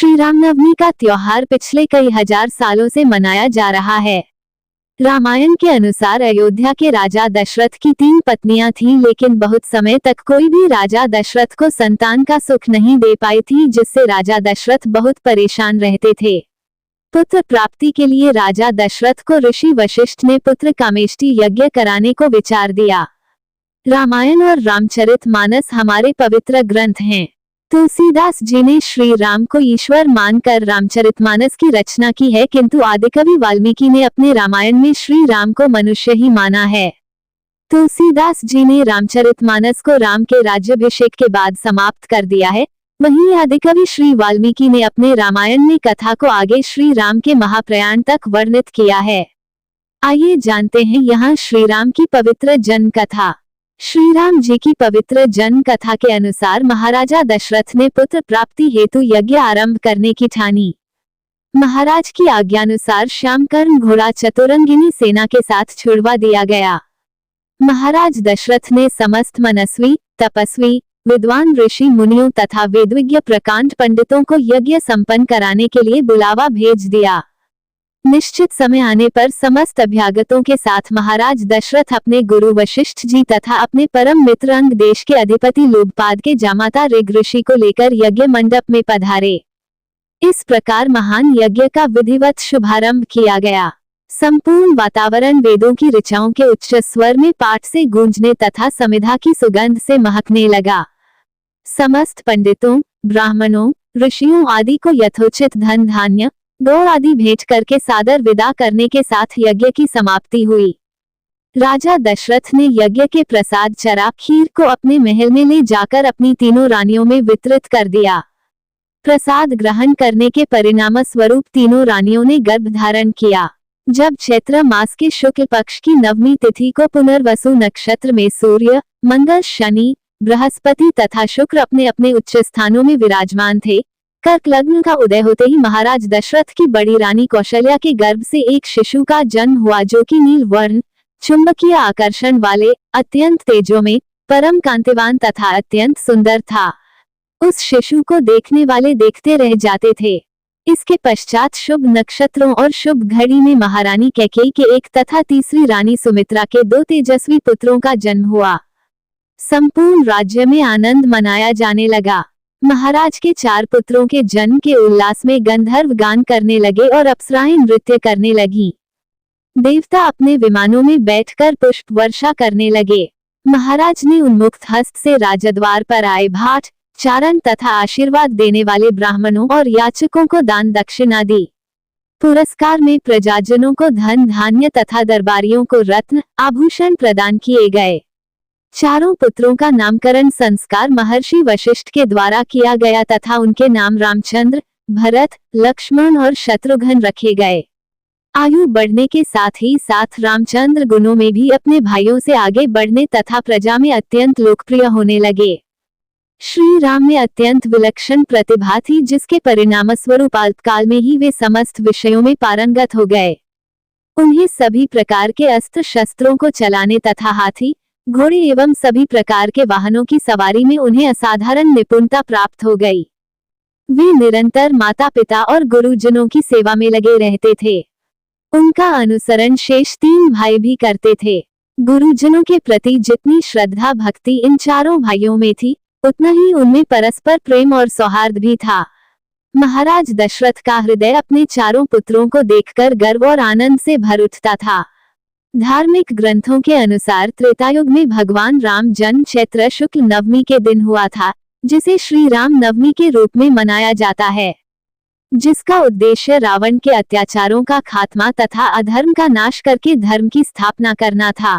श्री रामनवमी का त्योहार पिछले कई हजार सालों से मनाया जा रहा है। रामायण के अनुसार अयोध्या के राजा दशरथ की 3 पत्नियां थीं, लेकिन बहुत समय तक कोई भी राजा दशरथ को संतान का सुख नहीं दे पाई थी, जिससे राजा दशरथ बहुत परेशान रहते थे। पुत्र प्राप्ति के लिए राजा दशरथ को ऋषि वशिष्ठ ने पुत्र कामेष्टि यज्ञ कराने को विचार दिया। रामायण और रामचरितमानस हमारे पवित्र ग्रंथ हैं। तुलसीदास जी ने श्री राम को ईश्वर मानकर रामचरितमानस की रचना की है, किंतु आदिकवि वाल्मीकि ने अपने रामायण में श्री राम को मनुष्य ही माना है। तुलसीदास जी ने रामचरितमानस को राम के राज्याभिषेक के बाद समाप्त कर दिया है, वहीं आदिकवि श्री वाल्मीकि ने अपने रामायण में कथा को आगे श्री राम के महाप्रयाण तक वर्णित किया है। आइए जानते हैं यहाँ श्री राम की पवित्र जन्म कथा। श्री राम जी की पवित्र जन्म कथा के अनुसार महाराजा दशरथ ने पुत्र प्राप्ति हेतु यज्ञ आरंभ करने की ठानी। महाराज की आज्ञानुसार श्यामकर्ण घोड़ा चतुरंगिनी सेना के साथ छुड़वा दिया गया। महाराज दशरथ ने समस्त मनस्वी, तपस्वी, विद्वान ऋषि मुनियों तथा वेदविज्ञ प्रकांड पंडितों को यज्ञ संपन्न कराने के लिए बुलावा भेज दिया। निश्चित समय आने पर समस्त अभ्यागतों के साथ महाराज दशरथ अपने गुरु वशिष्ठ जी तथा अपने परम मित्र अंग देश के अधिपति लोकपाद के जामाता ऋग ऋषि को लेकर यज्ञ मंडप में पधारे। इस प्रकार महान यज्ञ का विधिवत शुभारंभ किया गया। संपूर्ण वातावरण वेदों की ऋचाओं के उच्च स्वर में पाठ से गूंजने तथा समिधा की सुगंध से महकने लगा। समस्त पंडितों, ब्राह्मणों, ऋषियों आदि को यथोचित धन धान्य, गौ आदि भेंट करके सादर विदा करने के साथ यज्ञ की समाप्ति हुई। राजा दशरथ ने यज्ञ के प्रसाद चरा खीर को अपने महल में ले जाकर अपनी तीनों रानियों में वितरित कर दिया। प्रसाद ग्रहण करने के परिणाम स्वरूप तीनों रानियों ने गर्भ धारण किया। जब चैत्र मास के शुक्ल पक्ष की नवमी तिथि को पुनर्वसु नक्षत्र में सूर्य, मंगल, शनि, बृहस्पति तथा शुक्र अपने अपने उच्च स्थानों में विराजमान थे, कर्क लग्न का उदय होते ही महाराज दशरथ की बड़ी रानी कौशल्या के गर्भ से एक शिशु का जन्म हुआ, जो कि नील वर्ण, चुंबकीय आकर्षण वाले, अत्यंत तेजोमय, परम कांतिवान तथा अत्यंत सुंदर था। उस शिशु को देखने वाले देखते रह जाते थे। इसके पश्चात शुभ नक्षत्रों और शुभ घड़ी में महारानी कैकेयी के एक तथा तीसरी रानी सुमित्रा के 2 तेजस्वी पुत्रों का जन्म हुआ। संपूर्ण राज्य में आनंद मनाया जाने लगा। महाराज के 4 पुत्रों के जन्म के उल्लास में गंधर्व गान करने लगे और अप्सराएं नृत्य करने लगीं। देवता अपने विमानों में बैठकर पुष्प वर्षा करने लगे। महाराज ने उन्मुक्त हस्त से राजद्वार पर आए भाट, चारण तथा आशीर्वाद देने वाले ब्राह्मणों और याचकों को दान दक्षिणा दी। पुरस्कार में प्रजाजनों को धन धान्य तथा दरबारियों को रत्न आभूषण प्रदान किए गए। 4 पुत्रों का नामकरण संस्कार महर्षि वशिष्ठ के द्वारा किया गया तथा उनके नाम रामचंद्र, भरत, लक्ष्मण और शत्रुघ्न रखे गए। आयु बढ़ने के साथ ही साथ रामचंद्र गुणों में भी अपने भाइयों से आगे बढ़ने तथा प्रजा में अत्यंत लोकप्रिय होने लगे। श्री राम में अत्यंत विलक्षण प्रतिभा थी, जिसके परिणाम स्वरूप अल्पकाल में ही वे समस्त विषयों में पारंगत हो गए। उन्हें सभी प्रकार के अस्त्र शस्त्रों को चलाने तथा हाथी, घोड़े एवं सभी प्रकार के वाहनों की सवारी में उन्हें असाधारण निपुणता प्राप्त हो गई। वे निरंतर माता पिता और गुरुजनों की सेवा में लगे रहते थे। उनका अनुसरण शेष 3 भाई भी करते थे। गुरुजनों के प्रति जितनी श्रद्धा भक्ति इन 4 भाइयों में थी, उतना ही उनमें परस्पर प्रेम और सौहार्द भी था। महाराज दशरथ का हृदय अपने 4 पुत्रों को देखकर गर्व और आनंद से भर उठता था। धार्मिक ग्रंथों के अनुसार त्रेतायुग में भगवान राम जन्म चैत्र शुक्ल नवमी के दिन हुआ था, जिसे श्री राम नवमी के रूप में मनाया जाता है, जिसका उद्देश्य रावण के अत्याचारों का खात्मा तथा अधर्म का नाश करके धर्म की स्थापना करना था।